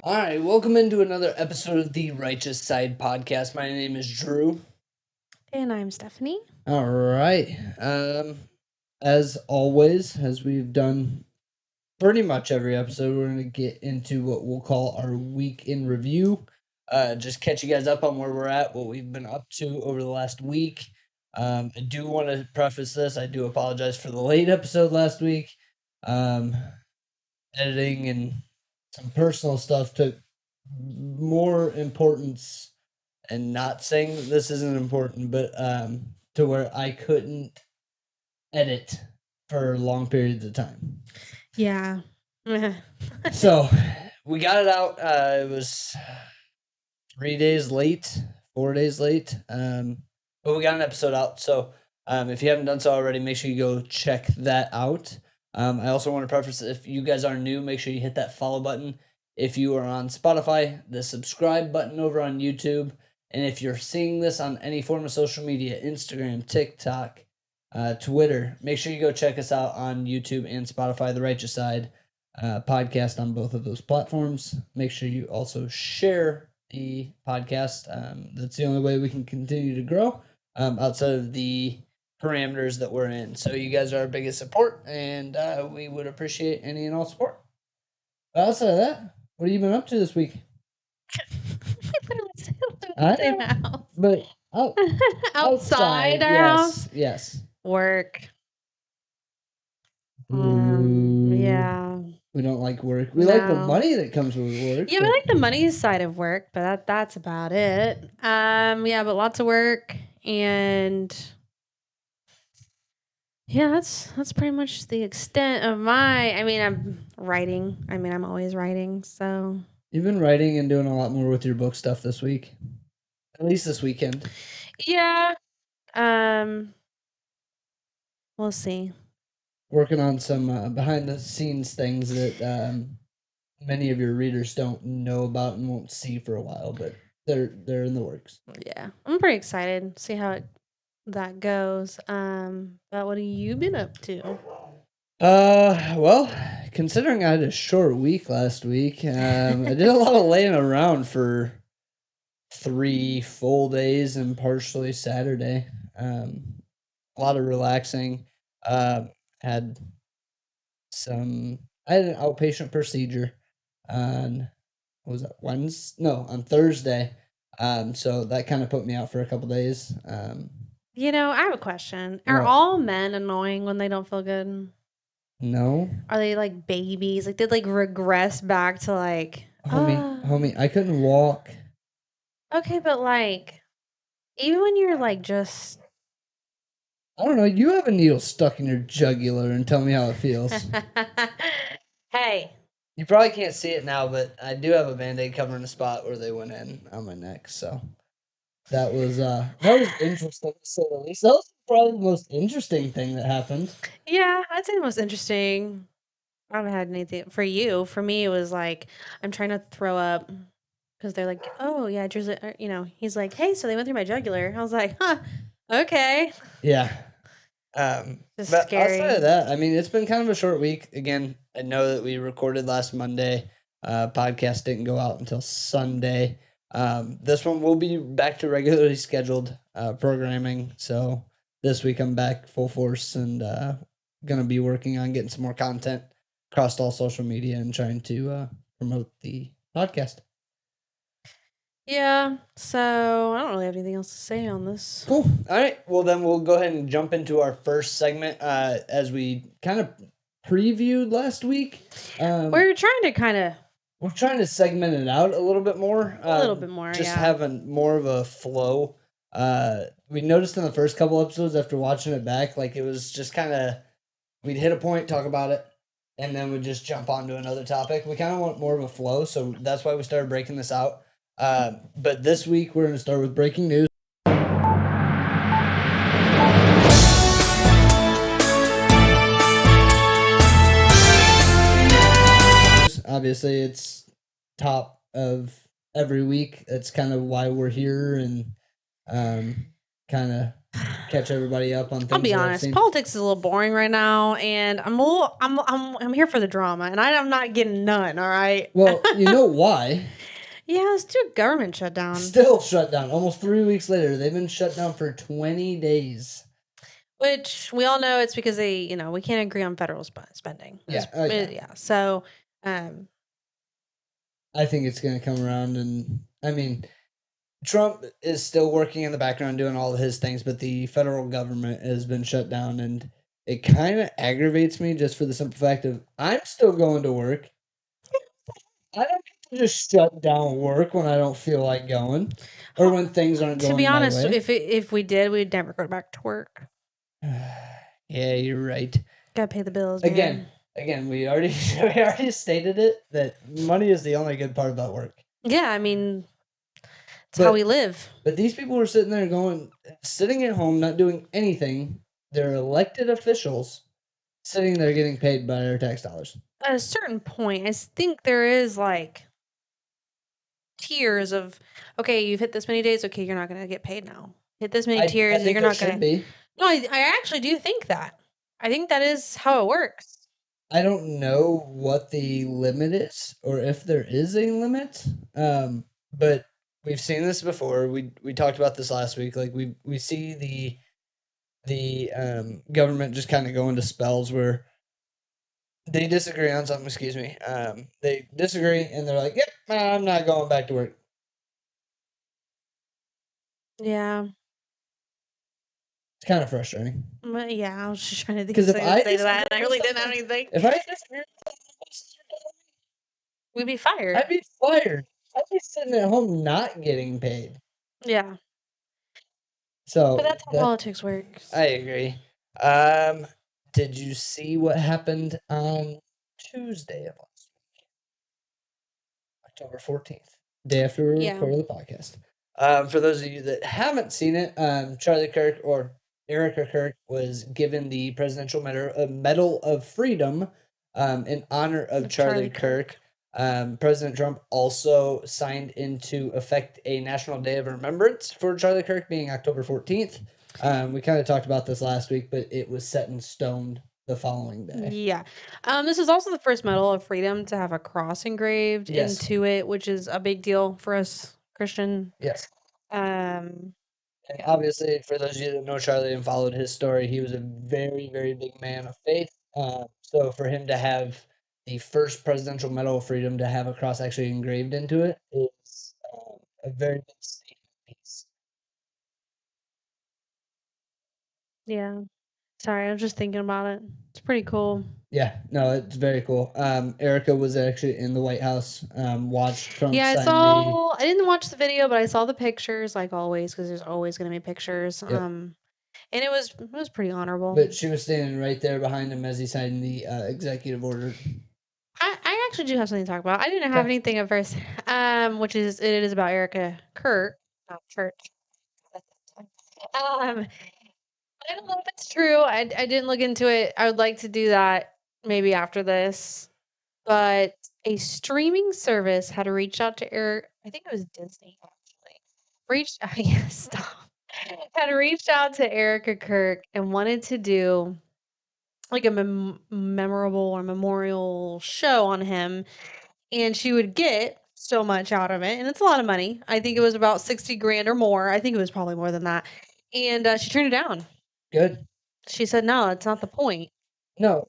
All right, welcome into another episode of the Righteous Side Podcast. My name is Drew. And I'm Stephanie. All right. As always, as we've done pretty much every episode, we're going to get into what we'll call our week in review. Just catch you guys up on where we're at, what we've been up to over the last week. I do want to preface this. I do apologize for the late episode last week. Editing and some personal stuff took more importance, and not saying that this isn't important, but to where I couldn't edit for long periods of time. Yeah. So we got it out. It was 4 days late, but we got an episode out. So if you haven't done so already, make sure you go check that out. I also want to preface, if you guys are new, make sure you hit that follow button. If you are on Spotify, the subscribe button over on YouTube. And if you're seeing this on any form of social media, Instagram, TikTok, Twitter, make sure you go check us out on YouTube and Spotify, The Righteous Side podcast on both of those platforms. Make sure you also share the podcast. That's the only way we can continue to grow outside of the parameters that we're in. So you guys are our biggest support, and we would appreciate any and all support. Outside of that, what have you been up to this week? I know, house. But outside our house? Yes. Work. Yeah. We don't like work. We like the money that comes with work. Yeah, we like the money side of work, but that's about it. Yeah, but lots of work, and yeah, that's pretty much the extent of I'm writing. I'm always writing, so. You've been writing and doing a lot more with your book stuff this week. At least this weekend. Yeah. We'll see. Working on some behind the scenes things that many of your readers don't know about and won't see for a while, but they're in the works. Yeah. I'm pretty excited to see how that goes. But what have you been up to? Well, considering I had a short week last week, I did a lot of laying around for 3 full days and partially Saturday. A lot of relaxing. I had an outpatient procedure on, what was that, Wednesday? No, on Thursday. So that kind of put me out for a couple days. I have a question. Are all men annoying when they don't feel good? No. Are they like babies? Like, did regress back to Homie, I couldn't walk. Okay, but even when you're just, I don't know, you have a needle stuck in your jugular and tell me how it feels. Hey. You probably can't see it now, but I do have a Band-Aid covering the spot where they went in on my neck, so that was interesting to say the least. That was probably the most interesting thing that happened. Yeah, I'd say the most interesting. I haven't had anything for you. For me, it was I'm trying to throw up because they're like, oh yeah, he's like, hey, so they went through my jugular. I was like, huh, okay. Yeah. But scary. Outside of that, it's been kind of a short week. Again, I know that we recorded last Monday. Podcast didn't go out until Sunday. This one will be back to regularly scheduled programming. So this week I'm back full force and gonna be working on getting some more content across all social media and trying to promote the podcast. Yeah, so I don't really have anything else to say on this. Cool. All right. Well, then we'll go ahead and jump into our first segment as we kind of previewed last week. We're trying to segment it out a little bit more. Just having more of a flow. We noticed in the first couple episodes after watching it back, it was just kind of, we'd hit a point, talk about it, and then we'd just jump onto another topic. We kind of want more of a flow, so that's why we started breaking this out. But this week we're going to start with breaking news. Obviously, it's top of every week. That's kind of why we're here and kind of catch everybody up on I'll things be that I've honest. seen. Politics is a little boring right now, and I'm here for the drama, and I'm not getting none. All right. Well, you know why? Yeah, let's do a government shutdown. Still shut down. Almost 3 weeks later, they've been shut down for 20 days. Which we all know it's because we can't agree on federal spending. Yeah. Oh, yeah. Yeah. So, um, I think it's going to come around. And I mean, Trump is still working in the background doing all of his things, but the federal government has been shut down. And it kind of aggravates me just for the simple fact of I'm still going to work. I don't get to just shut down work when I don't feel like going or when things aren't to be going my honest, way. if we did, we'd never go back to work. Yeah, you're right. Gotta pay the bills, man. Again, we already we already stated it that money is the only good part about work. Yeah, I mean, it's how we live. But these people were sitting there sitting at home, not doing anything. They're elected officials sitting there getting paid by our tax dollars. At a certain point, I think there is like tiers of, okay, you've hit this many days, okay, you're not gonna get paid now. Hit this many tiers, think you're there not should gonna. be. No, I actually do think that. I think that is how it works. I don't know what the limit is or if there is a limit. But we've seen this before. We talked about this last week. Like we see the government just kind of go into spells where they disagree on something. Excuse me. They disagree and they're like, "Yep, I'm not going back to work." Yeah. It's kind of frustrating. But yeah, I was just trying to think of Because if something I to say to that, and I disagree with really didn't have something, anything. if I disagree with We'd be fired. I'd be fired. I'd be sitting at home not getting paid. Yeah. So But that's how politics works. I agree. Did you see what happened on Tuesday of last week, October 14th, day after we Yeah. recorded the podcast? For those of you that haven't seen it, Charlie Kirk or Erica Kirk was given the Presidential Medal of Freedom in honor of Charlie Kirk. President Trump also signed into effect a National Day of Remembrance for Charlie Kirk being October 14th. We kind of talked about this last week, but it was set in stone the following day. Yeah. This is also the first Medal of Freedom to have a cross engraved into it, which is a big deal for us Christian. Yes. Um, And obviously, for those of you that know Charlie and followed his story, he was a very, very big man of faith. So for him to have the first Presidential Medal of Freedom to have a cross actually engraved into it is a very big statement piece. yeah. Sorry, I was just thinking about it. It's pretty cool. Yeah, no, it's very cool. Erica was actually in the White House, watched Trump Yeah, sign I didn't watch the video, but I saw the pictures, like always, because there's always going to be pictures. Yep. And it was pretty honorable. But she was standing right there behind him as he signed the executive order. I actually do have something to talk about. I didn't have anything at first, which is it is about Erica Kirk, not church. I don't know if it's true. I didn't look into it. I would like to do that maybe after this. But a streaming service had reached out to Eric. I think it was Disney actually. Stop. Had reached out to Erica Kirk and wanted to do like a memorable or memorial show on him, and she would get so much out of it, and it's a lot of money. I think it was about 60 grand or more. I think it was probably more than that. And she turned it down. Good. She said, "No, that's not the point." No,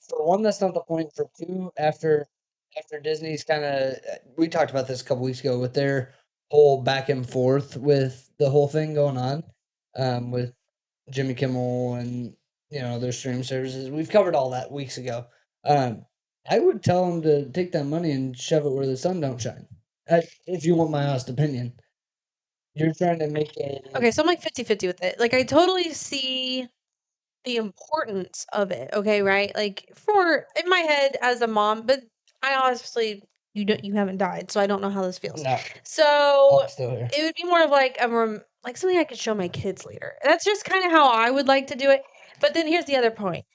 for one, that's not the point. For two, after Disney's kind of, we talked about this a couple weeks ago with their whole back and forth with the whole thing going on, with Jimmy Kimmel and their stream services. We've covered all that weeks ago. I would tell them to take that money and shove it where the sun don't shine. If you want my honest opinion, you're trying to make a Okay, so I'm like 50-50 with it. Like I totally see the importance of it. Okay, right? Like for in my head as a mom, but I obviously you haven't died, so I don't know how this feels. No, So I'm still here. it would be more of like like something I could show my kids later. That's just kind of how I would like to do it. But then here's the other point.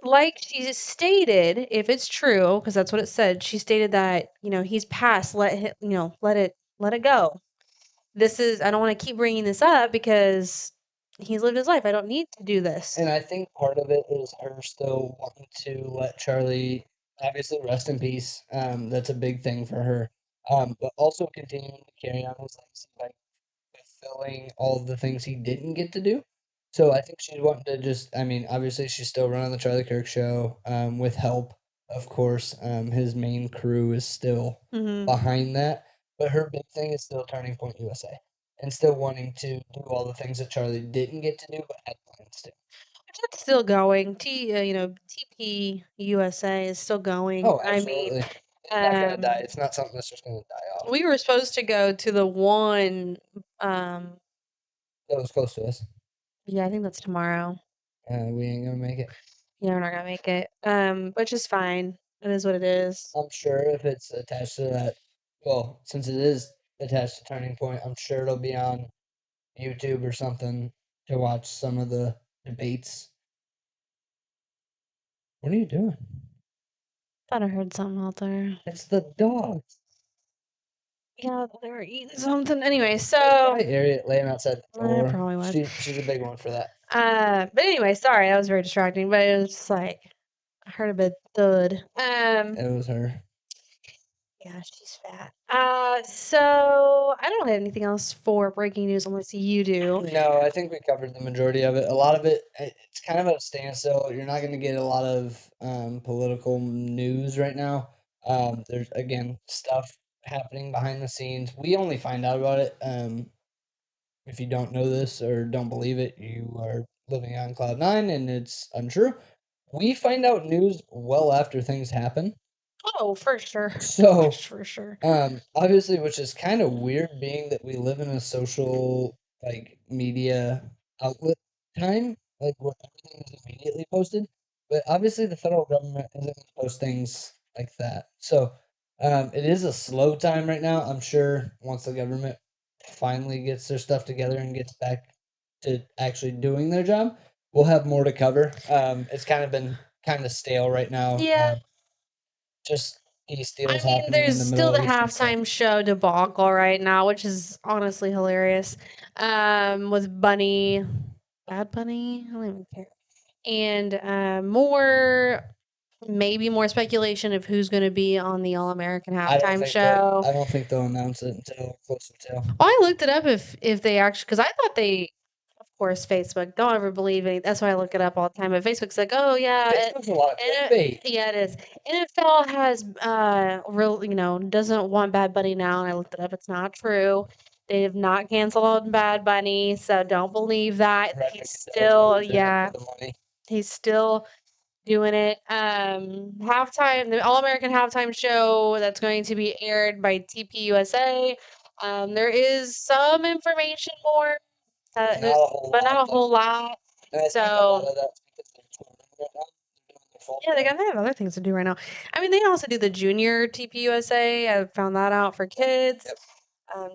Like she stated, if it's true, because that's what it said, she stated that he's passed. Let it go. This is I don't want to keep bringing this up because he's lived his life. I don't need to do this. And I think part of it is her still wanting to let Charlie obviously rest in peace. That's a big thing for her. But also continuing to carry on his legacy by fulfilling all of the things he didn't get to do. So I think she's wanting to just, I mean, obviously she's still running the Charlie Kirk show, with help, of course. His main crew is still Hmm. behind that, but her big thing is still Turning Point USA and still wanting to do all the things that Charlie didn't get to do, but had plans to. It's still going. TP USA is still going. Oh, I mean, absolutely. It's not gonna die. It's not something that's just gonna die off. we were supposed to go to the one. Um, That was close to us. yeah, I think that's tomorrow. We ain't gonna make it. Yeah, we're not gonna make it. Which is fine. It is what it is. I'm sure if it's attached to that, well, since it is attached to Turning Point, I'm sure it'll be on YouTube or something to watch some of the debates. What are you doing? Thought I heard something out there. It's the dogs. Yeah, they were eating something. Anyway, It's so probably Harriet laying outside the it door. probably was. She's a big one for that. But anyway, sorry, that was very distracting. But it was just like I heard a bit thud. It was her. Yeah, she's fat. So I don't have anything else for breaking news unless you do. No, I think we covered the majority of it. A lot of it, it's kind of at a standstill. You're not going to get a lot of political news right now. There's again stuff happening behind the scenes. We only find out about it. If you don't know this or don't believe it, you are living on cloud nine, and it's untrue. We find out news well after things happen. Oh, for sure. So For sure. obviously, which is kind of weird being that we live in a social, like, media outlet time, like, where everything is immediately posted. But obviously, the federal government isn't gonna post things like that. So, it is a slow time right now. I'm sure once the government finally gets their stuff together and gets back to actually doing their job, we'll have more to cover. It's kind of been kind of stale right now. Yeah. Just these I deals mean, happening in there's the still the Middle East and stuff. halftime show debacle right now, which is honestly hilarious. With Bunny, Bad Bunny, I don't even care. And maybe more speculation of who's going to be on the All American halftime show. I don't think they'll announce it until closer to. Oh, I looked it up if they actually, because I thought they, of course, Facebook. Don't ever believe it. That's why I look it up all the time. But Facebook's like, oh yeah, Facebook's a lot of clickbait. yeah, it is. NFL has doesn't want Bad Bunny now, and I looked it up. It's not true. They have not canceled Bad Bunny, so don't believe that. Roger He's Goodell's still, always in it yeah, for the money. he's still doing it. Halftime, the All American halftime show that's going to be aired by TPUSA. There is some information more, Not a whole but lot, not a though. whole lot. And I think a lot So of that's because they're touring right now. They're doing their full yeah, tour. they have other things to do right now. I mean, they also do the junior TPUSA. I found that out for kids. Yep. Um,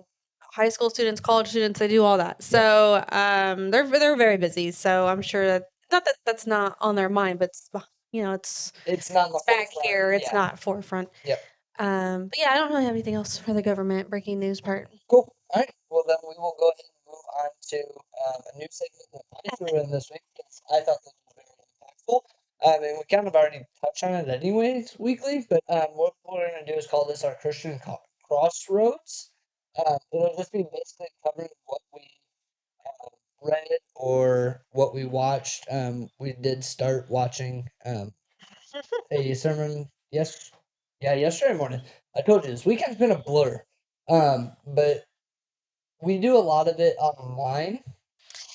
high school students, college students, they do all that. So they're very busy. So I'm sure that not that that's not on their mind, but it's It's not in the back forefront. here. It's Yeah. not forefront. Yep. But yeah, I don't really have anything else for the government breaking news part. Cool. All right. Well, then we will go ahead and move on to a new segment that I threw in this week because I thought this was very impactful. And we kind of already touched on it anyways weekly, but what we're going to do is call this our Christian Crossroads. It'll just be basically covering what we read or what we watched. We did start watching a sermon yesterday morning. I told you this weekend's been a blur. But we do a lot of it online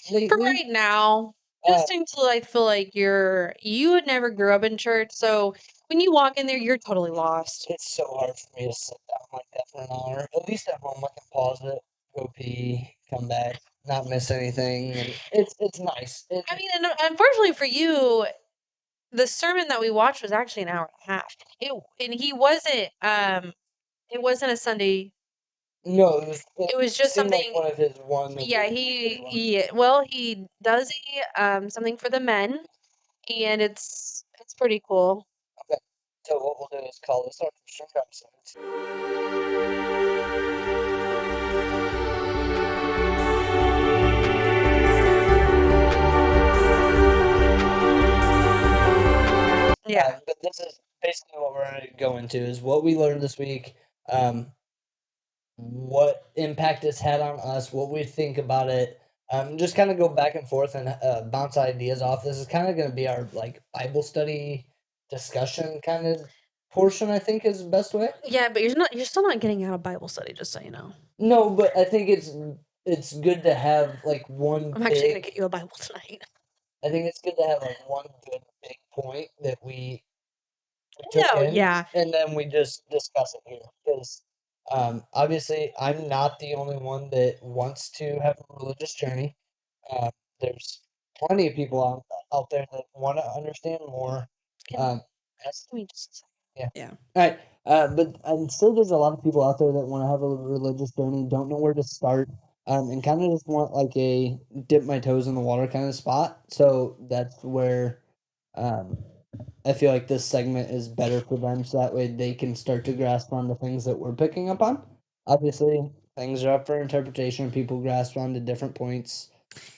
For lately. right now, just until I feel like you would never grew up in church, so when you walk in there, you're totally lost. It's so hard for me to sit down like that for an hour. At least at home, I can pause it, go pee, come back, not miss anything, and it's nice. I mean, and unfortunately for you, the sermon that we watched was actually an hour and a half. It wasn't a Sunday. No, It was just seemed like something. one of his one. Yeah, he does something for the men, and it's pretty cool. Okay, so what we'll do is call this our Christian Crossroads. Yeah. But this is basically what we're going to go into is what we learned this week, what impact it's had on us, what we think about it. Just kind of go back and forth and bounce ideas off. This is kind of going to be our like Bible study discussion kind of portion. I think is the best way. Yeah, but you're still not getting out of Bible study, just so you know. No, but I think it's good to have like one I'm actually gonna big. get you a Bible tonight. I think it's good to have like one good big point that we took Oh in, yeah. and then we just discuss it here because obviously I'm not the only one that wants to have a religious journey. Uh, there's plenty of people out there that want to understand more. Can Um, as, Give me just a second. yeah. Yeah. All right. But and still, there's a lot of people out there that want to have a religious journey, don't know where to start, and kind of just want like a dip my toes in the water kind of spot. So that's where, um, I feel like this segment is better for them, so that way they can start to grasp on the things that we're picking up on. Obviously, things are up for interpretation. People grasp on to different points.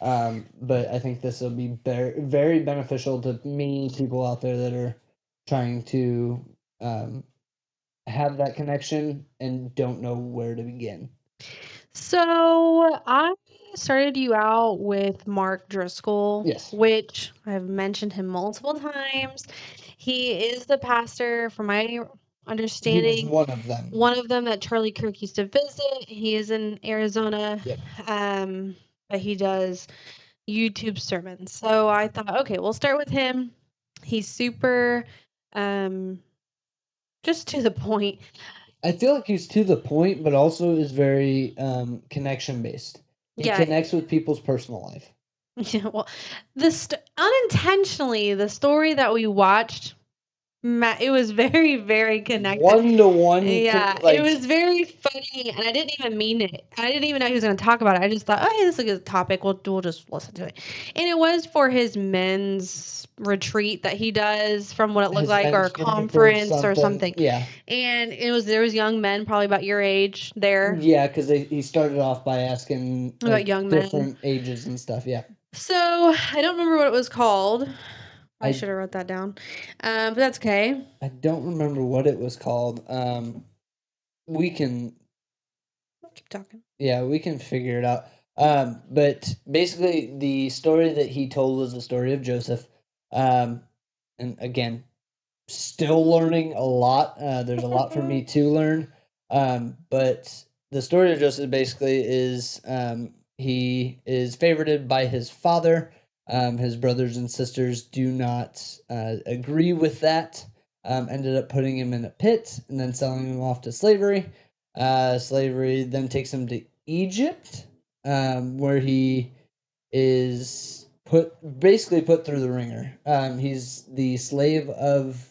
But I think this will be very, very beneficial to me, people out there that are trying to um, have that connection and don't know where to begin. So I started you out with Mark Driscoll, Yes, which I've mentioned him multiple times. He is the pastor, from my he was understanding, one of them. one of them that Charlie Kirk used to visit. He is in Arizona, Yep. um, but he does YouTube sermons. So I thought, okay, we'll start with him. He's super, um, just to the point. I feel like he's to the point, but also is very connection based. He Yeah, connects with people's personal life. yeah. Well, unintentionally, the story that we watched, it was very, very connected. One to one, Yeah, it like was very funny, and I didn't even mean it. I didn't even know he was going to talk about it. I just thought, oh, hey, this is a good topic. We'll just listen to it. And it was for his men's retreat that he does, from what it looked his like, or men's a conference, conference or something. something. Yeah, And there was young men, probably about your age, there, yeah, because he started off by asking about like young men. different ages and stuff. Yeah, So I don't remember what it was called. I I should have wrote that down, but that's okay. I don't remember what it was called. We can Keep talking. Yeah, we can figure it out. But basically, the story that he told was the story of Joseph. Um, and again, still learning a lot. There's a lot for me to learn. But the story of Joseph basically is he is favorited by his father. His brothers and sisters do not agree with that. Ended up putting him in a pit and then selling him off to slavery. Slavery then takes him to Egypt, where he is basically put through the ringer. He's the slave of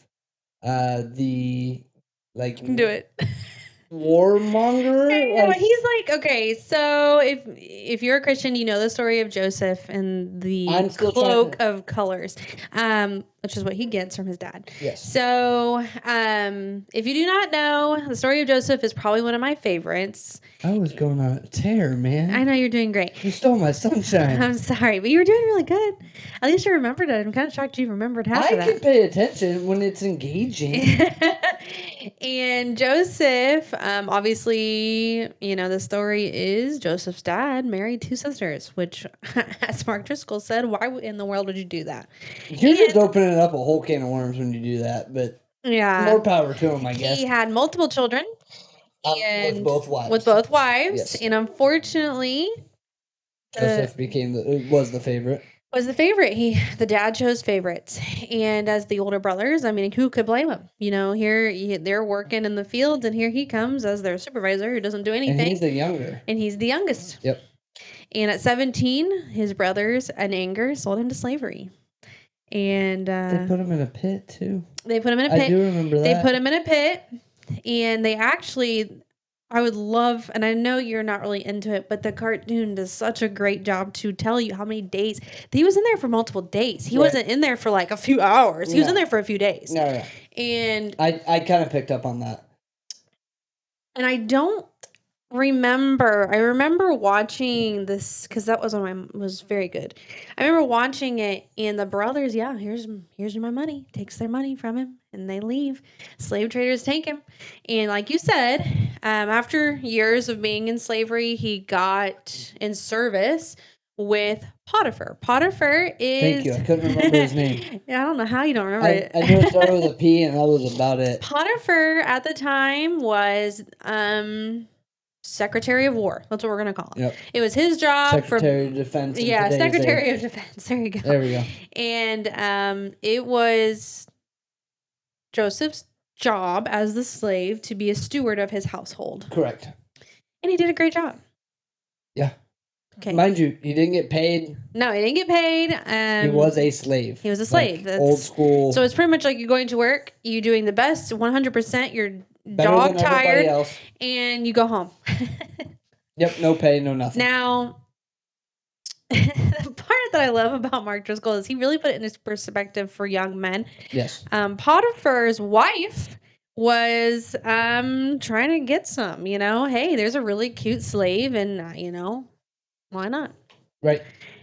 the like You can do it. warmonger. Yeah, he's like, okay, so if you're a Christian, you know the story of Joseph and the I'm still trying cloak to. of colors, which is what he gets from his dad. Yes, So, if you do not know, the story of Joseph is probably one of my favorites. I was going on a tear, I man. know you're doing great. You stole my sunshine. I'm sorry, but you were doing really good. At least you remembered it. I'm kind of shocked you remembered half I of can that. pay attention when it's engaging. And Joseph, obviously, the story is Joseph's dad married two sisters, which, as Mark Driscoll said, why in the world would you do that? You're just And opening up a whole can of worms when you do that, but yeah, more power to him, I guess. he had multiple children With and both wives. with both wives, Yes. and unfortunately, Joseph was the favorite. was the favorite. The dad chose favorites, and as the older brothers, I mean, who could blame him? They're working in the fields, and here he comes as their supervisor who doesn't do And anything, he's the younger. and he's the youngest. Yep. And at 17, his brothers, in anger, sold him to slavery. And They put him in a pit too. they put him in a pit. I do remember They that. put him in a pit, and they actually, I would love, and I know you're not really into it, but the cartoon does such a great job to tell you how many days. He was in there for multiple days. He Right. wasn't in there for like a few hours. He was in No. there for a few days. No. And I kind of picked up on that. I don't I remember watching this because that was was very good. I remember watching it, and the brothers, yeah, here's my money. Takes their money from him, and they leave. Slave traders take him, and like you said, after years of being in slavery, he got in service with Potiphar. Potiphar Thank is you. I couldn't remember his name. yeah, I don't know how you don't remember I knew it started with a P, and that was about it. Potiphar at the time was Secretary of War. That's what we're gonna call him. Yep. It was his job Secretary of Defense. yeah, Secretary of Defense. There you go. There we go. And it was Joseph's job as the slave to be a steward of his household. Correct. And he did a great job. Yeah. Okay. Mind you, he didn't get paid. No, he didn't get paid. He was a slave. He was a slave. Like old school. So it's pretty much like you're going to work, you doing the best, 100%. You're better dog than tired, else. and you go home. Yep, no pay, no nothing. Now, the part that I love about Mark Driscoll is he really put it in his perspective for young men. Yes. Potiphar's wife was trying to get some, hey, there's a really cute slave, and why not? Right.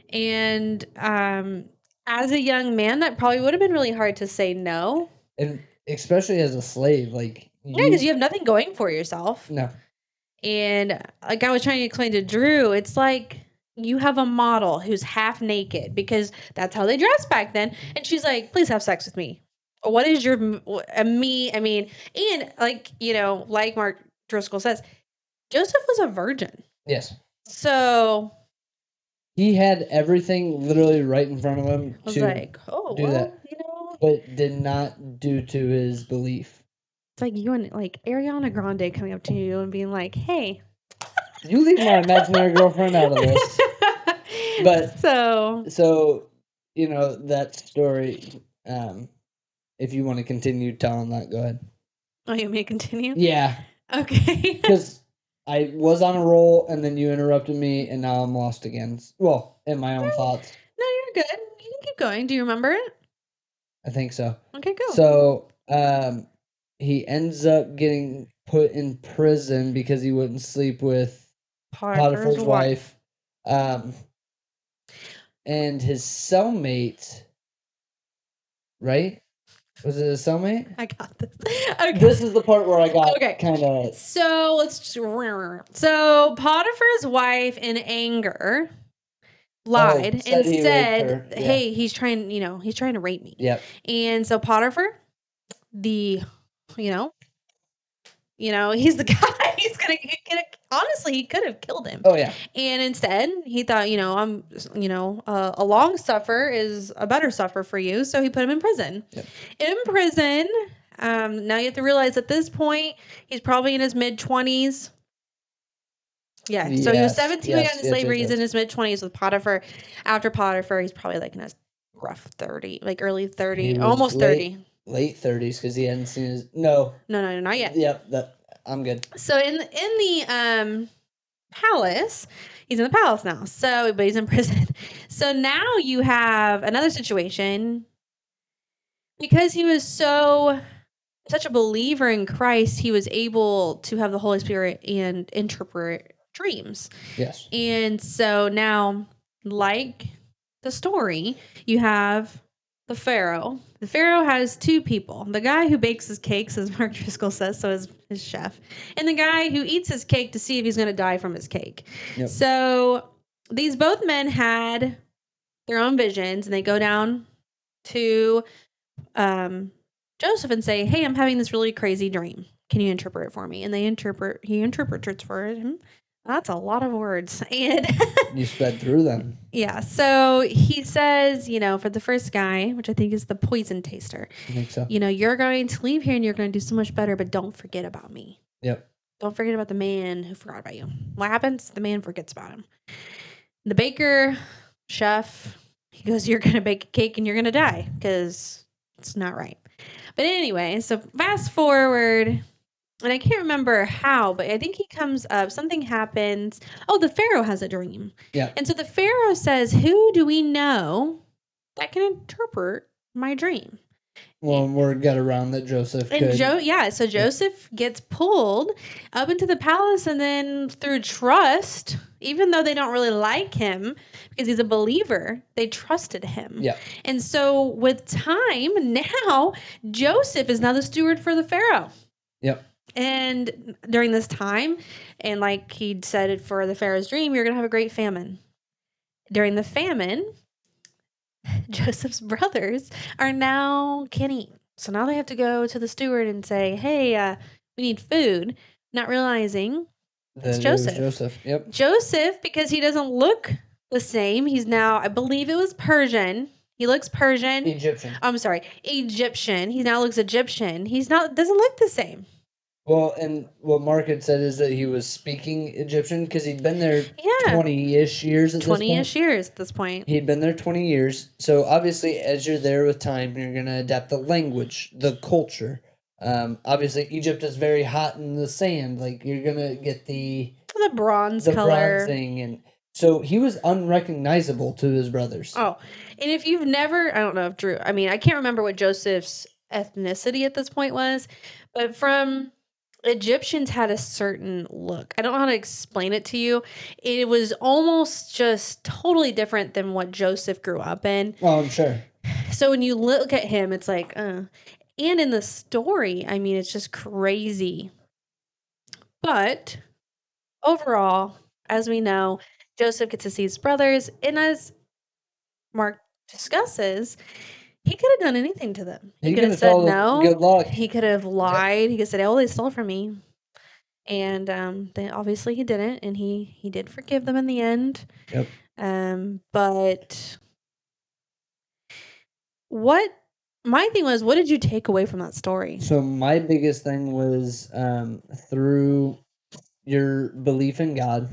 And as a young man, that probably would have been really hard to say no. And especially as a slave, like yeah, because you have nothing going for yourself. No. And like I was trying to explain to Drew, it's like you have a model who's half naked because that's how they dressed back then. And she's like, please have sex with me. What is your me? I mean, and like, like Mark Driscoll says, Joseph was a virgin. Yes. So he had everything literally right in front of him I was to like, oh, do well, that, but did not due to his belief. It's like you and like Ariana Grande coming up to you and being like, hey, you leave my imaginary girlfriend out of this. But so that story, if you want to continue telling that, go ahead. Oh, you want me to continue? Yeah. Okay. Because I was on a roll, and then you interrupted me, and now I'm lost again. Well, in my own thoughts. No, you're good. You can keep going. Do you remember it? I think so. Okay, go. So, he ends up getting put in prison because he wouldn't sleep with Potiphar's wife. And his cellmate, right? Was it a cellmate? I got this. Okay. This is the part where I got kind of. So So Potiphar's wife, in anger, lied and said, "Hey, he's trying to rape me." Yep. And so Potiphar, he's the guy. Honestly, he could have killed him. Oh yeah. And instead, he thought, a long suffer is a better suffer for you. So he put him in prison. Yep. In prison, now you have to realize at this point, he's probably in his mid-20s. Yeah. So he was 17 when he got into slavery. He's in his mid-20s with Potiphar. After Potiphar, he's probably like in his rough 30, like early 30, almost 30. Late 30s because he hadn't seen his. No, not yet. Yep. I'm good. So in the palace, he's in the palace now. But he's in prison. So now you have another situation because he was such a believer in Christ. He was able to have the Holy Spirit and interpret dreams. Yes. And so now, like the story, you have the Pharaoh. The Pharaoh has two people. The guy who bakes his cakes, as Mark Driscoll says, so his chef. And the guy who eats his cake to see if he's going to die from his cake. Yep. So these both men had their own visions, and they go down to Joseph and say, hey, I'm having this really crazy dream. Can you interpret it for me? And he interprets it for him. That's a lot of words. And you sped through them. Yeah. So he says, for the first guy, which I think is the poison taster. I think so. You're going to leave here and you're going to do so much better, but don't forget about me. Yep. Don't forget about the man who forgot about you. What happens? The man forgets about him. The baker, chef, he goes, you're going to bake a cake and you're going to die because it's not right. But anyway, so fast forward. And I can't remember how, but I think he comes up, something happens. Oh, the Pharaoh has a dream. Yeah. And so the Pharaoh says, who do we know that can interpret my dream? Well, word got around that Joseph And could. So Joseph gets pulled up into the palace, and then through trust, even though they don't really like him because he's a believer, they trusted him. Yeah. And so with time, now Joseph is now the steward for the Pharaoh. Yep. And during this time, and like he'd said it for the Pharaoh's dream, you're going to have a great famine. During the famine, Joseph's brothers are now can't eat. So now they have to go to the steward and say, "Hey, we need food," not realizing it's That it was Joseph. Joseph. Yep. Joseph, because he doesn't look the same, he's now, I believe it was Persian. He looks Persian. Egyptian. I'm sorry, Egyptian. He now looks Egyptian. He's not doesn't look the same. Well, and what Mark had said is that he was speaking Egyptian because he'd been there Yeah. 20-ish years at this point. 20-ish years at this point. He'd been there 20 years. So obviously, as you're there with time, you're going to adapt the language, the culture. Obviously, Egypt is very hot in the sand. Like, you're going to get the bronze color. bronzing. And so he was unrecognizable to his brothers. Oh, and if you've never, I don't know if Drew, I mean, I can't remember what Joseph's ethnicity at this point was, but from Egyptians had a certain look. I don't know how to explain it to you. It was almost just totally different than what Joseph grew up in. Oh, I'm sure. So when you look at him, it's like, and in the story, I mean, it's just crazy. But overall, as we know, Joseph gets to see his brothers, and as Mark discusses, he could have done anything to them. He could have said no. Good luck. He could have lied. Yep. He could have said, "Oh, they stole from me," and then obviously he didn't, and he did forgive them in the end. Yep. But what my thing was, what did you take away from that story? So my biggest thing was through your belief in God,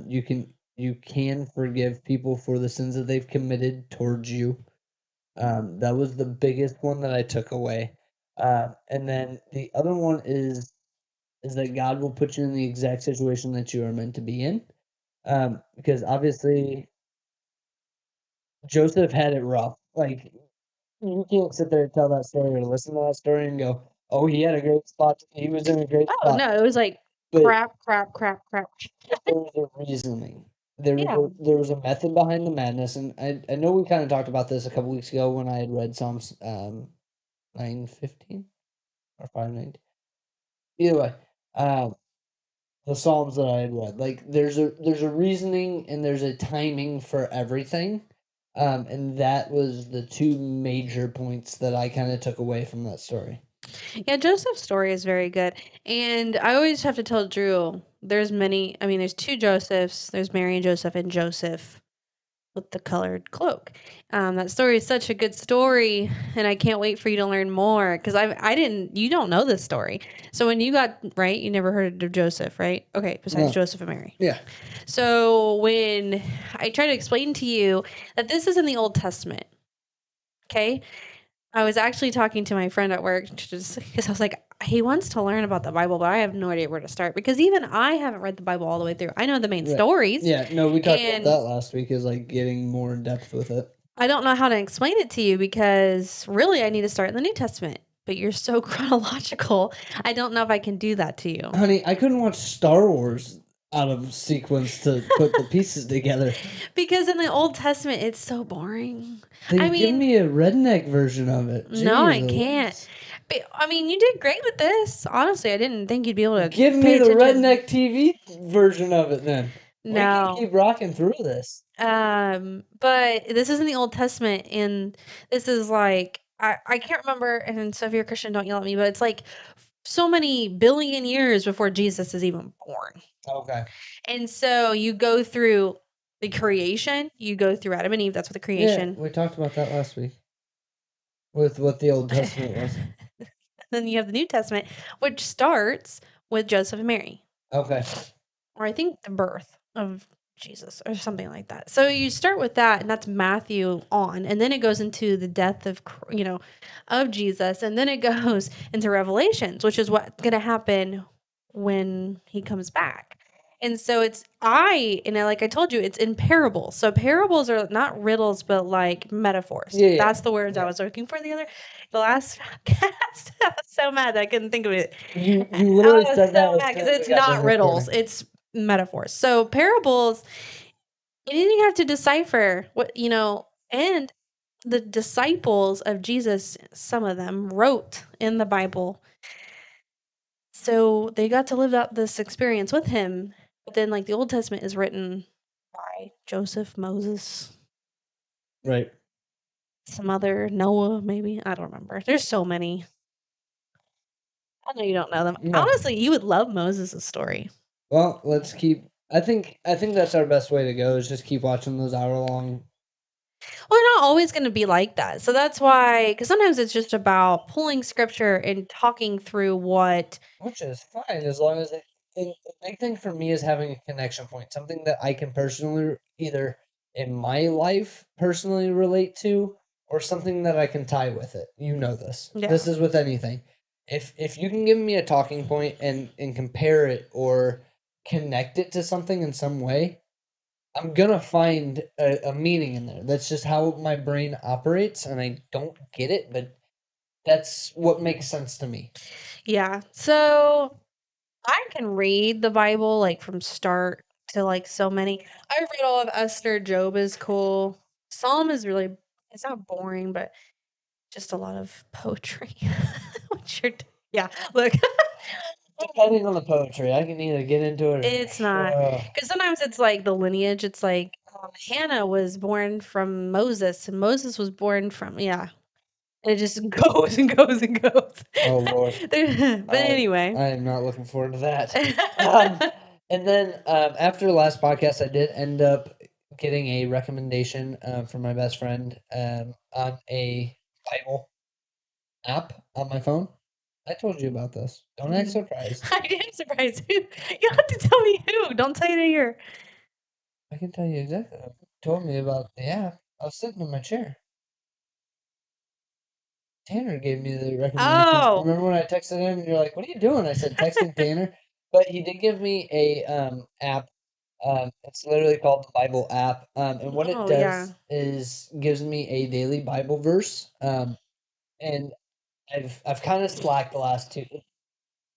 you can forgive people for the sins that they've committed towards you. That was the biggest one that I took away. And then the other one is that God will put you in the exact situation that you are meant to be in. Because obviously Joseph had it rough. Like, you can't sit there and tell that story or listen to that story and go, "Oh, he had a great spot. He was in a great spot." Oh no, it was like crap. There was a reasoning. There was a method behind the madness, and I know we kind of talked about this a couple weeks ago when I had read Psalms 9:15 or 5:19. Either way, the Psalms that I had read, like there's a reasoning and there's a timing for everything, and that was the two major points that I kind of took away from that story. Yeah, Joseph's story is very good. And I always have to tell Drew, there's two Josephs. There's Mary and Joseph with the colored cloak. That story is such a good story, and I can't wait for you to learn more because you don't know this story. So when you got, right, you never heard of Joseph, right? Okay, besides Joseph and Mary. Yeah. So when I try to explain to you that this is in the Old Testament, okay? I was actually talking to my friend at work just because I was like, he wants to learn about the Bible, but I have no idea where to start because even I haven't read the Bible all the way through. I know the main stories. Yeah, no, we talked about that last week, is like getting more in depth with it. I don't know how to explain it to you because really I need to start in the New Testament, but you're so chronological. I don't know if I can do that to you. Honey, I couldn't watch Star Wars out of sequence to put the pieces together. Because in the Old Testament, it's so boring. Give me a redneck version of it. No, I can't. But, I mean, you did great with this. Honestly, I didn't think you'd be able to give me the redneck TV version of it then. No. We can keep rocking through this. But this is in the Old Testament, and this is like, I can't remember, and so if you're a Christian, don't yell at me, but it's like so many billion years before Jesus is even born. Okay. And so you go through the creation, you go through Adam and Eve, that's what the creation. Yeah, we talked about that last week with what the Old Testament was. Then you have the New Testament, which starts with Joseph and Mary. Okay. Or I think the birth of Jesus or something like that. So you start with that, and that's Matthew on, and then it goes into the death of, of Jesus, and then it goes into Revelations, which is what's going to happen when he comes back. And so like I told you, it's in parables. So parables are not riddles, but like metaphors. Yeah, yeah, That's the words I yeah. was looking for the last podcast. I was so mad that I couldn't think of it. You I literally was said so that as mad soon because as we it's got done not riddles, recording. it's metaphors. So parables, and then you have to decipher what, and the disciples of Jesus, some of them wrote in the Bible. So they got to live out this experience with him. But then, like, the Old Testament is written by Joseph, Moses, Right. some other, Noah, maybe. I don't remember. There's so many. I know you don't know them. No. Honestly, you would love Moses' story. Well, let's keep. I think that's our best way to go is just keep watching those hour-long. Well, they're not always going to be like that. So that's why, because sometimes it's just about pulling scripture and talking through what. Which is fine as long as the big thing for me is having a connection point, something that I can personally either in my life personally relate to or something that I can tie with it. You know this. Yeah. This is with anything. If you can give me a talking point and compare it or connect it to something in some way, I'm gonna find a meaning in there. That's just how my brain operates, and I don't get it, but that's what makes sense to me. Yeah. So I can read the Bible like from start to like so many. I've read all of Esther. Job is cool. Psalm is really, it's not boring, but just a lot of poetry. What you're yeah, look. Depending on the poetry, I can either get into it or It's not, because sometimes it's like the lineage. It's like Hannah was born from Moses, and Moses was born from yeah. And it just goes and goes and goes. oh Lord, But anyway. I am not looking forward to that. Um, and then after the last podcast, I did end up getting a recommendation from my best friend on a Bible app on my phone. I told you about this. Don't act surprised. I am surprised. You have to tell me who. Don't tell it here. I can tell you exactly. Who told me about the app. I was sitting in my chair. Tanner gave me the recommendation. Oh. Remember when I texted him and you're like, "What are you doing?" I said, "Texting Tanner." But he did give me a app. It's literally called the Bible app. And what it Oh yeah. does is gives me a daily Bible verse. And I've kind of slacked the last two.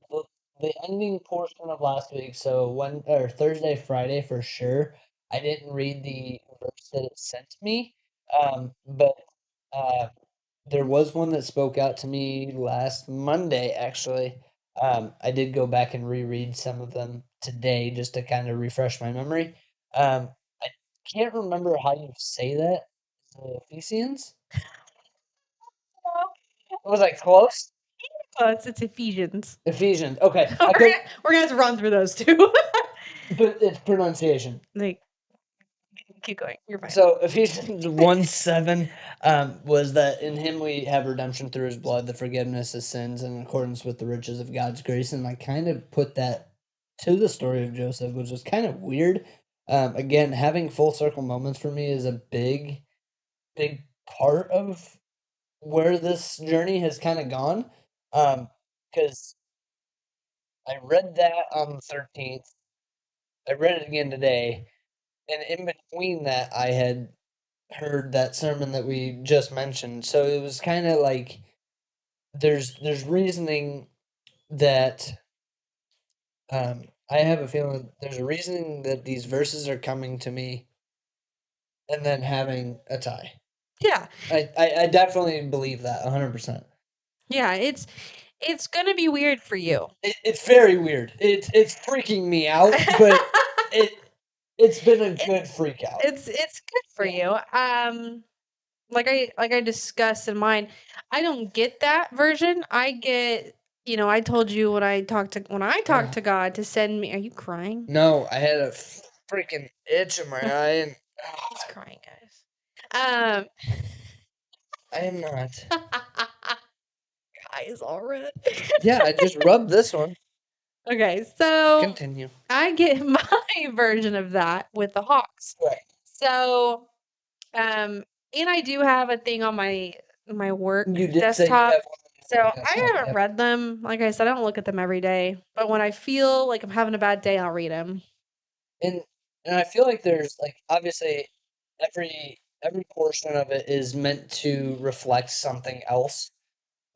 The, the ending portion of last week, so when or Thursday, Friday for sure. I didn't read the verse that it sent me. But uh, there was one that spoke out to me last Monday, actually. I did go back and reread some of them today just to kind of refresh my memory. I can't remember how you say that. Ephesians? Was I close? It's Ephesians. Ephesians. Okay, we're I could, gonna have to run through those two. but it's pronunciation. Like, keep going. You're fine. So Ephesians 1:7 was that in him we have redemption through his blood, the forgiveness of sins in accordance with the riches of God's grace. And I kind of put that to the story of Joseph, which was kind of weird. Again, having full circle moments for me is a big, big part of where this journey has kind of gone. Because I read that on the 13th. I read it again today. And in between that, I had heard that sermon that we just mentioned. So it was kind of like there's reasoning that I have a feeling there's a reasoning that these verses are coming to me and then having a tie. Yeah. I definitely believe that 100%. Yeah, it's gonna be weird for you. It's very weird. It's freaking me out, but it it's been a good freak out. It's good for you. Like I discussed in mine, I don't get that version. I get, I told you when I talked to God to send me. Are you crying? No, I had a freaking itch in my eye and He's crying, guys. I am not. Eyes all red. Yeah, I just rubbed this one. Okay, so Continue. I get my version of that with the Hawks. Right. So, and I do have a thing on my work You did say you desktop. have one. So I haven't Yep. read them. Like I said, I don't look at them every day. But when I feel like I'm having a bad day, I'll read them. and I feel like there's like obviously every portion of it is meant to reflect something else.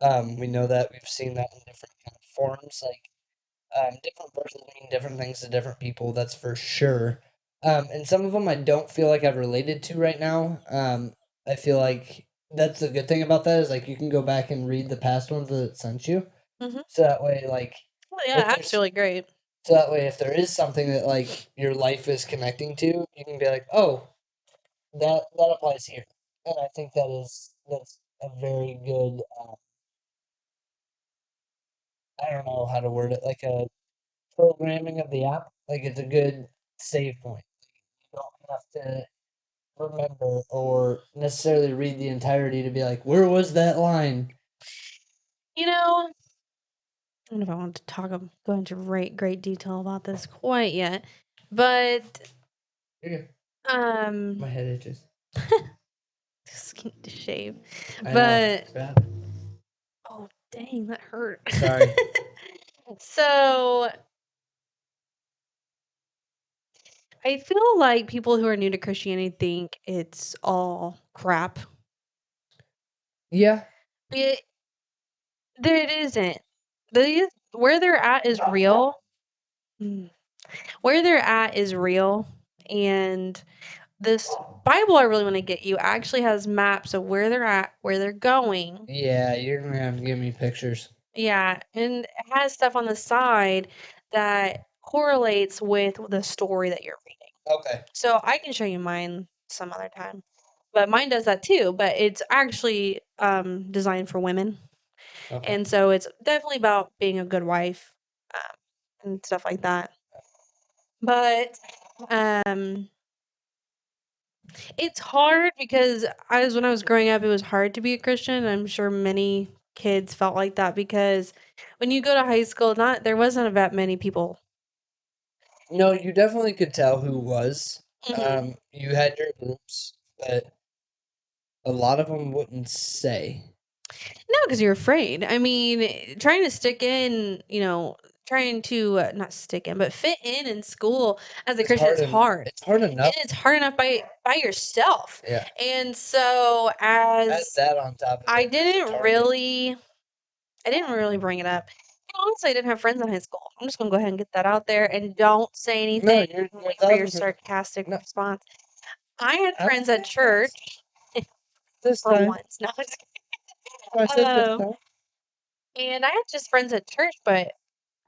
We know that we've seen that in different kind of forms, like different verses mean different things to different people. That's for sure. And some of them I don't feel like I've related to right now. I feel like that's the good thing about that is like you can go back and read the past ones that it sent you. Mhm. So that way, like Well, yeah, if that's there's really great. so that way if there is something that like your life is connecting to, you can be like, oh, that applies here. And I think that's a very good. I don't know how to word it, like a programming of the app. Like it's a good save point. You don't have to remember or necessarily read the entirety to be like, where was that line? You know, I don't know if I want to go into great detail about this quite yet, but You're good. um, My head itches. just need to shave. I know. But It's bad. oh dang, that hurt. Sorry. So I feel like people who are new to Christianity think it's all crap. Yeah. It, there it isn't. Where they're at is real. Mm. Where they're at is real, and this Bible I really want to get you actually has maps of where they're at, where they're going. Yeah, you're gonna have to give me pictures. Yeah, and it has stuff on the side that correlates with the story that you're reading. Okay. So I can show you mine some other time. But mine does that too, but it's actually designed for women. Okay. And so it's definitely about being a good wife and stuff like that. But um it's hard because when I was growing up, it was hard to be a Christian. I'm sure many kids felt like that because when you go to high school, not there wasn't that many people. No, you definitely could tell who was. Mhm. You had your groups, but a lot of them wouldn't say. No, because you're afraid. I mean, trying to stick in, trying to not stick in, but fit in school as a It's Christian hard is and hard, it's hard and enough. it's hard enough by yourself. Yeah. And so, Add as that on top of I it, there's a didn't target. really, I didn't really bring it up. Honestly, I didn't have friends in high school. I'm just gonna go ahead and get that out there, and don't say No, anything. you're Wait for your 1,000%. sarcastic No, response. I had I friends was at being nice church this for time. once. No, I'm just I kidding. said this time. And I had just friends at church, but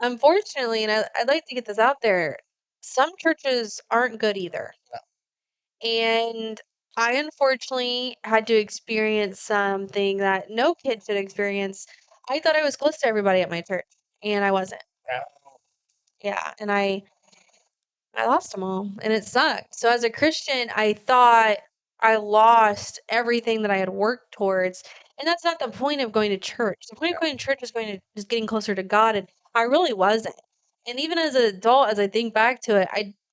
unfortunately, and I'd like to get this out there, some churches aren't good either. No. And I unfortunately had to experience something that no kid should experience. I thought I was close to everybody at my church, and I wasn't. Yeah, and I lost them all, and it sucked. So as a Christian, I thought I lost everything that I had worked towards, and that's not the point of going to church. The point of going to church is going to just getting closer to God, and I really wasn't. And even as an adult, as I think back to it,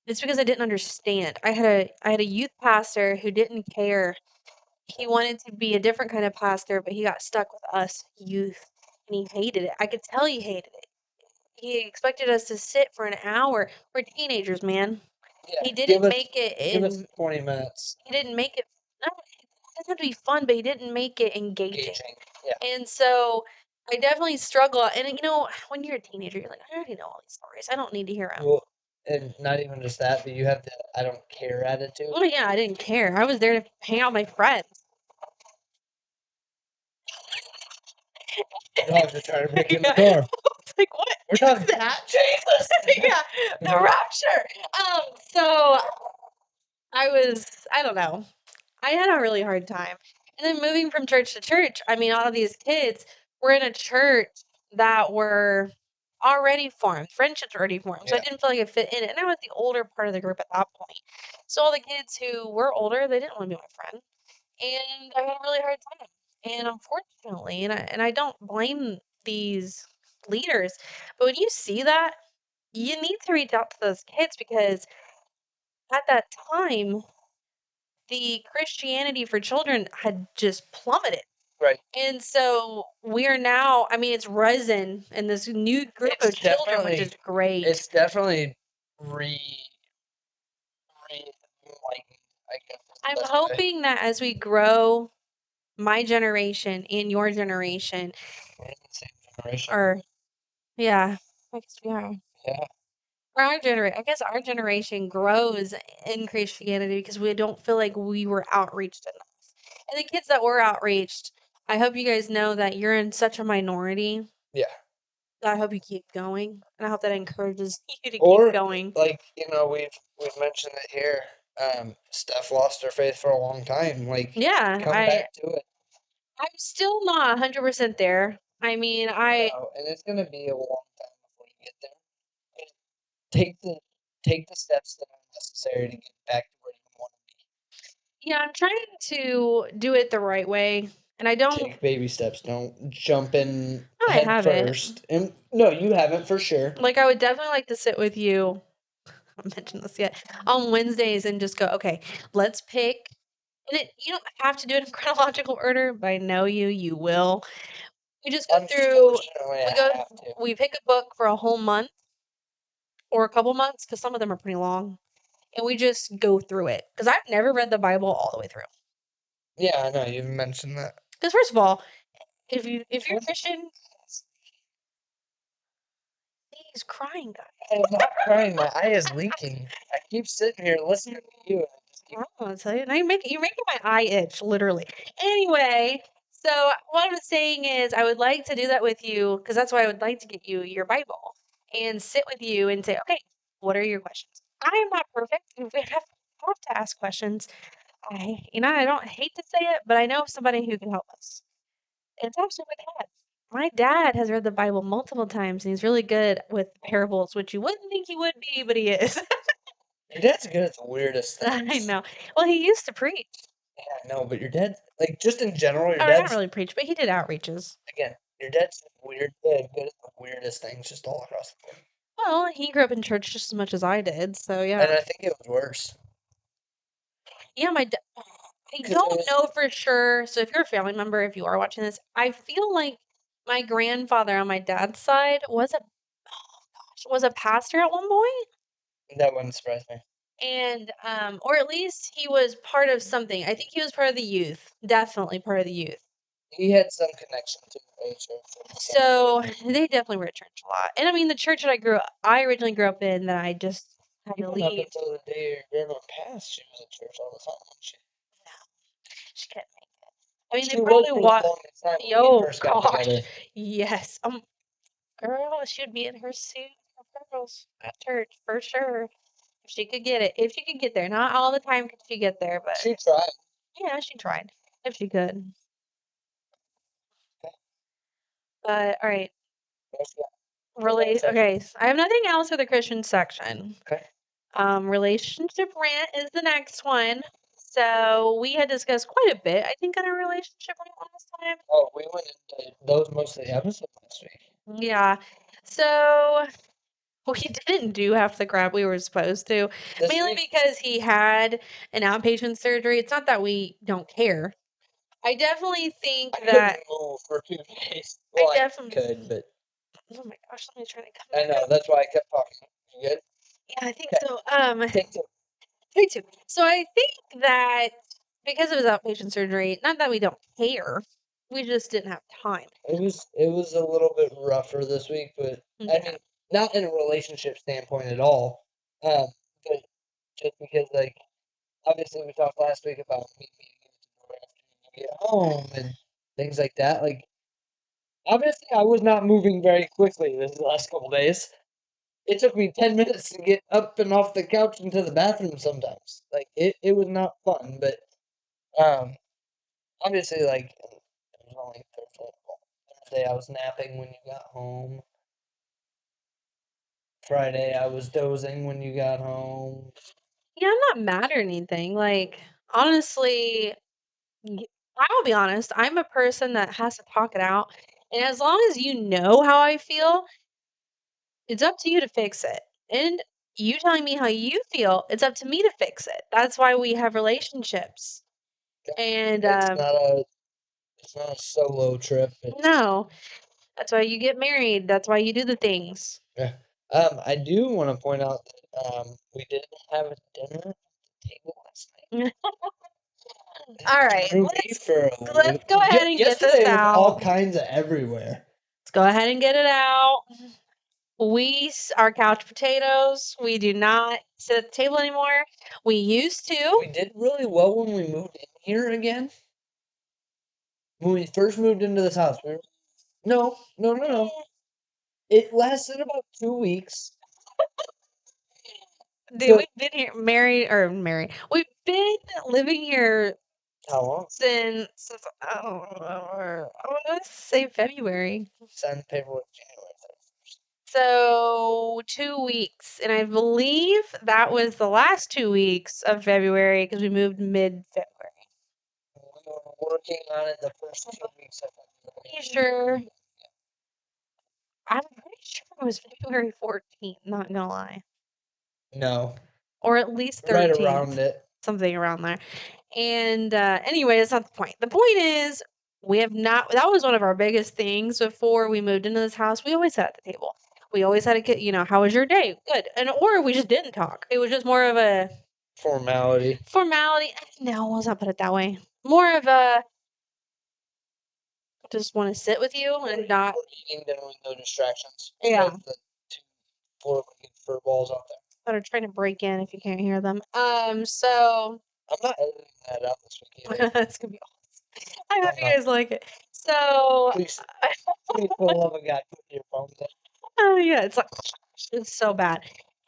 it's because I didn't understand. I had a youth pastor who didn't care. He wanted to be a different kind of pastor, but he got stuck with us youth, and he hated it. I could tell he hated it. He expected us to sit for an hour. We're teenagers, man. Yeah, He didn't make it give us in 20 minutes he didn't make it no, it doesn't have to be fun, but he didn't make it engaging. engaging. Yeah. And so I definitely struggle. And when you're a teenager, you're like, I already know all these stories. I don't need to hear them. Well, and not even just that, but you have the I don't care attitude. Well, yeah, I didn't care. I was there to hang out with my friends. Dogs are trying to break in the Yeah. door. It's like, what? We're talking that Jesus. Yeah, the rapture. So I don't know. I had a really hard time. And then moving from church to church, I mean, all of these kids were in a church that were already formed. Friendships were already formed. So I Yeah. didn't feel like I fit in it. And I was the older part of the group at that point. So all the kids who were older, they didn't want to be my friend. And I had a really hard time. And unfortunately, and I don't blame these leaders, but when you see that, you need to reach out to those kids because at that time, the Christianity for children had just plummeted. Right. And so we are now, I mean, it's risen in this new group It's of children, which definitely is great. it's definitely re enlightened, I guess is the I'm best way. hoping that as we grow, my generation and your generation, We're in the same generation. or yeah, I guess we are. Yeah. I guess our generation grows in Christianity because we don't feel like we were outreached enough. And the kids that were outreached, I hope you guys know that you're in such a minority. Yeah. I hope you keep going, and I hope that encourages you to keep Or going. like, we've mentioned it here. Steph lost her faith for a long time. Like, Yeah, come back to it. I'm still not 100% there. I mean, No, and it's gonna be a long time before you get there. But take the steps that are necessary to get back to where you want to yeah, I'm trying to do it the right way, and I be. don't. Take baby steps. Don't jump in I head haven't. first. And no, you haven't for sure. Like, I would definitely like to sit with you. I haven't mentioned this yet on Wednesdays and just go, okay, let's pick. And you don't have to do it in chronological order, but I know you will. We just go through. Unfortunately, We I go. have to. We pick a book for a whole month or a couple months because some of them are pretty long, and we just go through it. Because I've never read the Bible all the way through. Yeah, I know you've mentioned that. Because first of all, if you're Christian, he's crying, guys. I'm not crying. My eye is leaking. I keep sitting here listening to you. And I just keep... I'll tell you. Now you're making my eye itch, literally. Anyway, so what I was saying is I would like to do that with you because that's why I would like to get you your Bible and sit with you and say, okay, what are your questions? I am not perfect. We have to ask questions. I don't hate to say it, but I know somebody who can help us. It's actually my dad. My dad has read the Bible multiple times and he's really good with parables, which you wouldn't think he would be, but he is. Your dad's good at the weirdest I things. know. Well, he used to preach. Yeah, I know, but your dad, like, just in general, your Or not dad's, really preach, but he did outreaches. again, your dad's weird, good at the weirdest things just all across the board. Well, he grew up in church just as much as I did, so yeah. And I think it was worse. Yeah, my dad. I 'Cause it don't was, know for sure. So if you're a family member, if you are watching this, I feel like my grandfather on my dad's side was a pastor at one point. that wouldn't surprise me. And or at least he was part of something. I think he was part of the youth. Definitely part of the youth. He had some connection to a church. So they definitely were at church a lot. And I mean the church that I originally grew up in that I just had to Even up leave. until the day your grandma passed, she was at church all the time, wasn't she? She couldn't make it. I mean they She was probably for the longest time when we yo first got gosh. together. Yes. Girl, she would be in her suit, her pearls at church for sure. If she could get it. If she could get there. Not all the time could she get there, but She tried. yeah, she tried. If she could. But all right. Yes, yeah. Okay, so I have nothing else for the Christian section. Okay. Relationship rant is the next one. So we had discussed quite a bit, I think, on our relationship rant last time. Oh, we went into those most of the episodes last week. Yeah. So we didn't do half the crap we were supposed to, This mainly week, because he had an outpatient surgery. It's not that we don't care. I definitely think I that couldn't move for 2 days. Well, I definitely. could, but Oh my gosh, somebody's trying to come. I know that's why I kept talking. You good? Yeah, I think Okay. so. Take two. Me too. So I think that because it was outpatient surgery, not that we don't care, we just didn't have time. It was a little bit rougher this week, but I Yeah. mean, not in a relationship standpoint at all. Um, but just because, like, obviously we talked last week about me meeting you at the door after you get home and things like that. Like, obviously, I was not moving very quickly this last couple days. It took me 10 minutes to get up and off the couch into the bathroom sometimes. Like, it was not fun, but um, obviously, like, it was only Thursday. Well, Thursday I was napping when you got home. Friday I was dozing when you got home. Yeah, I'm not mad or anything. Like, honestly, I will be honest, I'm a person that has to talk it out. And as long as you know how I feel, it's up to you to fix it. And you telling me how you feel, it's up to me to fix it. That's why we have relationships. And It's not a solo trip. no, that's why you get married. That's why you do the things. Yeah. I do want to point out that we did have a dinner table last night. All right, Threw me let's for a loop. go ahead and get this Yesterday was all out. kinds of everywhere. Let's go ahead and get it out. We are couch potatoes. We do not sit at the table anymore. We used to. We did really well when we moved in here again. When we first moved into this house, no. It lasted about 2 weeks. Dude, we've been here married. We've been living here How long? since I want to say February. Signed the paperwork January 31st. So 2 weeks, and I believe that was the last 2 weeks of February because we moved mid-February. We were working on it the first 2 weeks of February. Pretty sure. I'm pretty sure it was February 14th. Not gonna lie. No. Or at least 13th. Right around it. Something around there. And anyway, that's not the point. The point is, we have not. That was one of our biggest things before we moved into this house. We always sat at the table. We always had to get, how was your day? Good. Or we just didn't talk. It was just more of a Formality. No, let's not put it that way. More of a just want to sit with you and not eating dinner with no distractions. Yeah. Like the 2 4-legged fur balls out there. that are trying to break in if you can't hear them. So I'm not editing that out this week either. that's gonna be awesome. I hope you not. guys like it. So Please, for the love of God, put your phone down. oh yeah, it's so bad.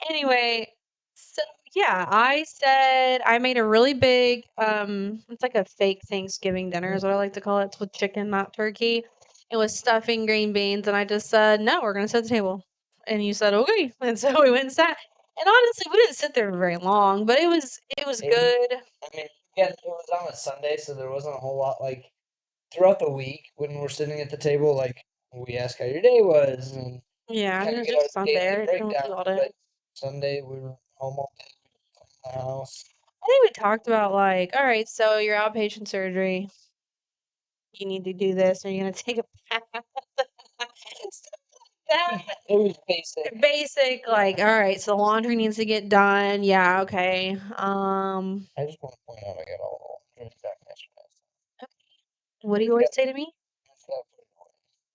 Anyway, so yeah, I made a really big it's like a fake Thanksgiving dinner is what I like to call it. It's with chicken, not turkey. It was stuffing, green beans, and I just said, no, we're gonna sit at the table. And you said, okay. And so we went and sat. And honestly, we didn't sit there very long, but it was good. I mean, again, it was on a Sunday, so there wasn't a whole lot like throughout the week when we're sitting at the table. Like we ask how your day was, and Yeah, kind it of was get our just daily Sunday. breakdown. But Sunday we were home all day in the house. I think we talked about like, all right, so your outpatient surgery, you need to do this, or you're gonna take a bath. It was basic. Basic, like, all right, so the laundry needs to get done. Yeah, okay. I just want to point out I got all the laundry back yesterday. What do you always say to me?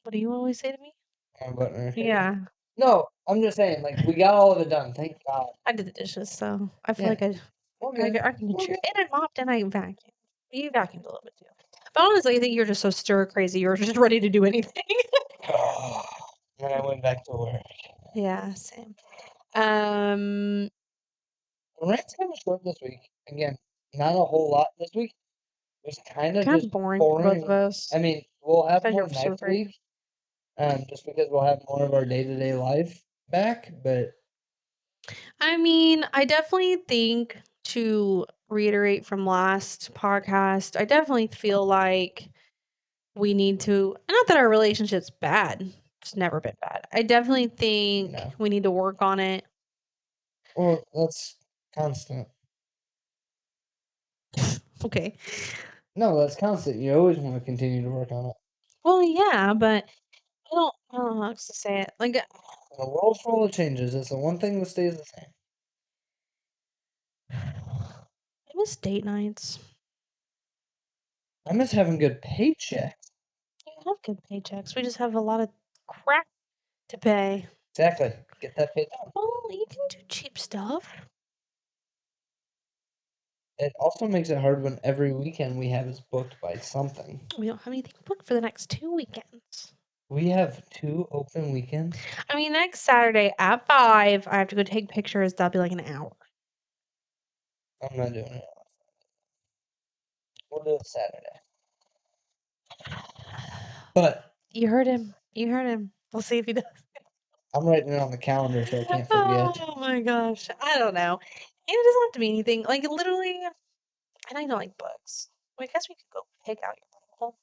What do you always say to me? Yeah. No, I'm just saying, like, we got all of it done. Thank God. I did the dishes, so I feel Yeah. like I Okay. can contribute. And I mopped and I vacuumed. You vacuumed a little bit too. But honestly, I think you're just so stir crazy. You're just ready to do anything. Then I went back to work. Yeah, same. Um, Rant's kind of short this week. Again, not a whole lot this week. It was kind of just boring for both of us. I mean, we'll have Because more you're next super. week. Just because we'll have more of our day-to-day life back, but I mean, I definitely think to reiterate from last podcast, I definitely feel like we need to, not that our relationship's bad. It's never been bad. I definitely think we need to work on it. Well, that's constant. Okay. No, that's constant. You always want to continue to work on it. Well, yeah, but I don't know how else to say it. Like, the world's full of changes. It's the one thing that stays the same. I miss date nights. I miss having good paychecks. We have good paychecks. We just have a lot of crap to pay. Exactly. Get that paid down. Well, you can do cheap stuff. It also makes it hard when every weekend we have is booked by something. We don't have anything booked for the next 2 weekends. We have 2 open weekends. I mean, next Saturday at 5, I have to go take pictures. That'll be like an hour. I'm not doing it. We'll do it Saturday. But you heard him. We'll see if he does. I'm writing it on the calendar so I can't forget. Oh my gosh. I don't know. And it doesn't have to be anything. Like, literally, and I don't like books. Well, I guess we could go pick out your Bible.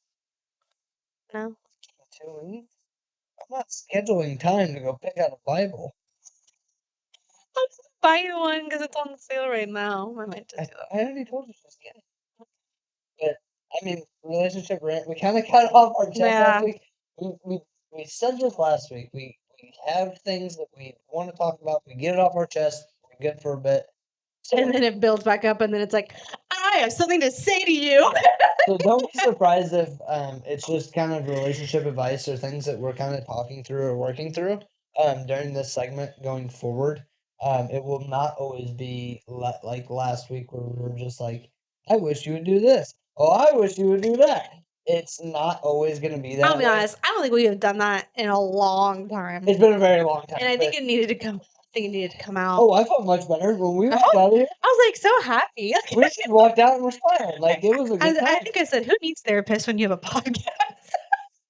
No? 2 weeks? I'm not scheduling time to go pick out a Bible. I'll just buy you one because it's on sale right now. I might just do that. I already told you just get it. But, I mean, relationship rant, we kind of got off our chest last week. We said this last week. We have things that we want to talk about. We get it off our chest. We're good for a bit. and then it builds back up, and then it's like, I have something to say to you. So don't be surprised if it's just kind of relationship advice or things that we're kind of talking through or working through during this segment going forward. It will not always be like last week where we were just like, I wish you would do this. Oh, I wish you would do that. It's not always going to be that I'll be way. honest, I don't think we have done that in a long time. It's been a very long time. And I think but- it needed to come. I think it needed to come out. Oh, I felt much better when we walked Oh, out of here. I was like so happy. We just walked out and were smiling. Like it was a good I time. think I said, "Who needs therapists when you have a podcast?"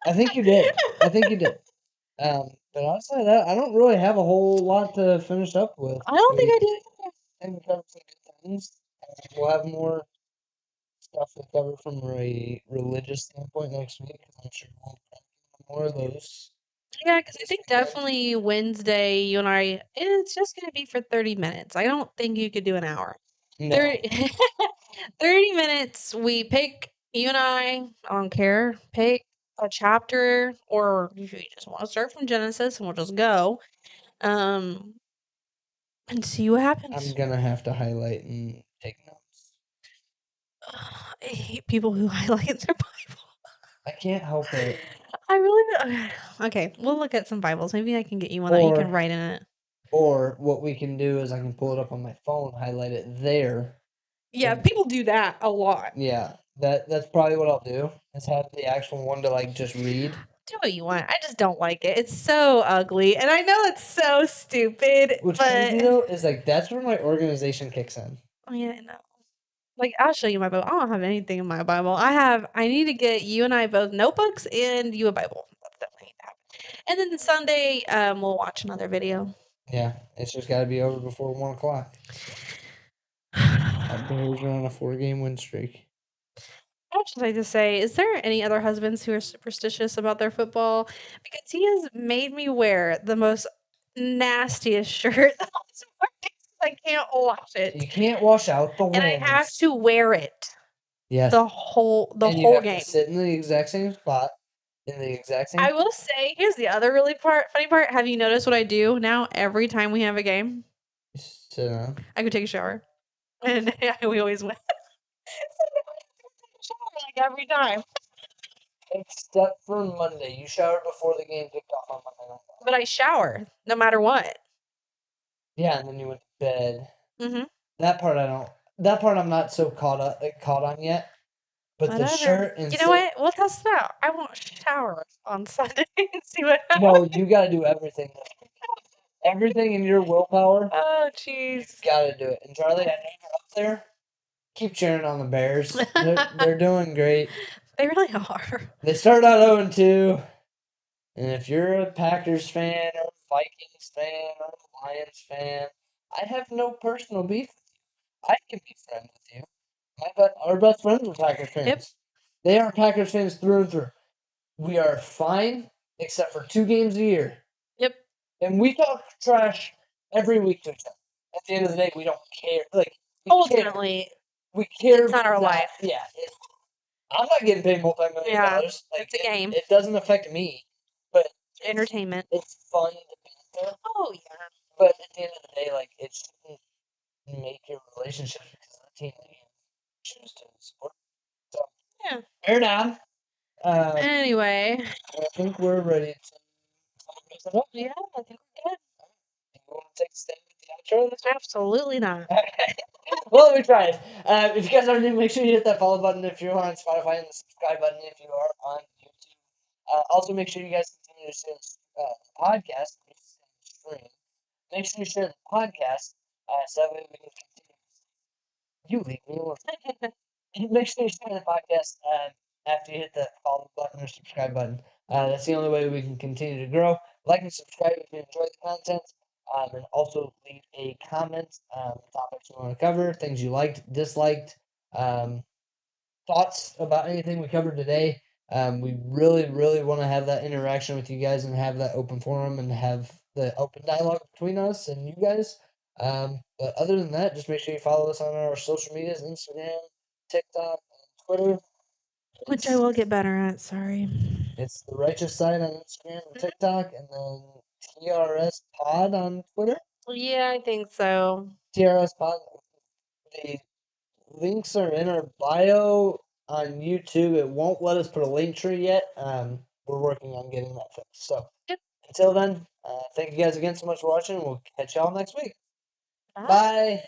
I think you did. I think you did. But outside of that, I don't really have a whole lot to finish up with. I don't think I did. I think we covered some good things. We'll have more stuff to cover from a religious standpoint next week. I'm sure we'll cover more of those. Yeah, because I think definitely Wednesday, you and I, it's just going to be for 30 minutes. I don't think you could do an hour. No. 30 minutes. We pick, you and I don't care, pick a chapter, or if you just want to start from Genesis and we'll just go. And see what happens. I'm gonna have to highlight and take notes. I hate people who highlight their Bible. I can't help it. I really okay. We'll look at some Bibles. Maybe I can get you one that you can write in it. Or what we can do is I can pull it up on my phone, highlight it there. Yeah, people do that a lot. Yeah, that's probably what I'll do. Is have the actual one to like just read. Do what you want. I just don't like it. It's so ugly, and I know it's so stupid. What's but crazy though is like that's where my organization kicks in. Oh yeah, I know. Like I'll show you my Bible. I don't have anything in my Bible. I need to get you and I both notebooks and you a Bible. That's definitely need to happen. And then Sunday, we'll watch another video. Yeah, it's just got to be over before 1 o'clock. Our Bears are on a 4-game win streak. I would just like to say, is there any other husbands who are superstitious about their football? Because he has made me wear the most nastiest shirt. I can't wash it. You can't wash out the And I have limbs. to wear it Yes. the whole and you have game. to sit in the exact same spot in the exact same. I will say, here's the other really funny part. Have you noticed what I do now every time we have a game? Sit down. I go take a shower, and we always win. Like every time. Except for Monday, you showered before the game kicked off on Monday night. But I shower no matter what. Yeah, and then you went to bed. Mhm. That part I don't. That part I'm not so caught on yet. But the Whatever. shirt and You know what? We'll test it out. I won't shower on Sunday and see what happens. No, you got to do everything. Everything in your willpower. Oh, jeez. Got to do it. And Charlie, I know you're up there. Keep cheering on the Bears. They're doing great. They really are. They started out 0-2. And if you're a Packers fan or a Vikings fan or a Lions fan, I have no personal beef with you. I can be friends with you. Our best friends are Packers fans. Yep. They are Packers fans through and through. We are fine except for 2 games a year. Yep. And we talk trash every week to each other. At the end of the day, we don't care. Like Ultimately, we care. it's not our life. Yeah. I'm not getting paid multi-million dollars. Like, it's a game. It doesn't affect me. But Entertainment. It's fun to banter. Oh, yeah. But at the end of the day, like, it shouldn't make your relationship because of the team that you choose to support. So, Yeah. fair down. Anyway. I think we're ready to wrap it up. Yeah, I think we're good. You want to take a stab at the outro? Absolutely not. Okay. Well, we tried. If you guys are new, make sure you hit that follow button if you're on Spotify and the subscribe button if you are on YouTube. Also, make sure you guys continue to share the podcast. Stream. Make sure you share the podcast so that way we can continue. You leave me alone. Make sure you share the podcast after you hit the follow button or subscribe button. That's the only way we can continue to grow. Like and subscribe if you enjoy the content. And also leave a comment, topics you want to cover, things you liked, disliked, thoughts about anything we covered today. We really, really want to have that interaction with you guys and have that open forum and have the open dialogue between us and you guys. But other than that, just make sure you follow us on our social medias, Instagram, TikTok, and Twitter. Which I will get better at, sorry. It's The Righteous Side on Instagram and TikTok, and then TRS Pod on Twitter. Yeah, I think so. TRS Pod. The links are in our bio on YouTube. It won't let us put a link tree yet. We're working on getting that fixed. So Yep. until then, thank you guys again so much for watching. We'll catch y'all next week. Bye. Bye.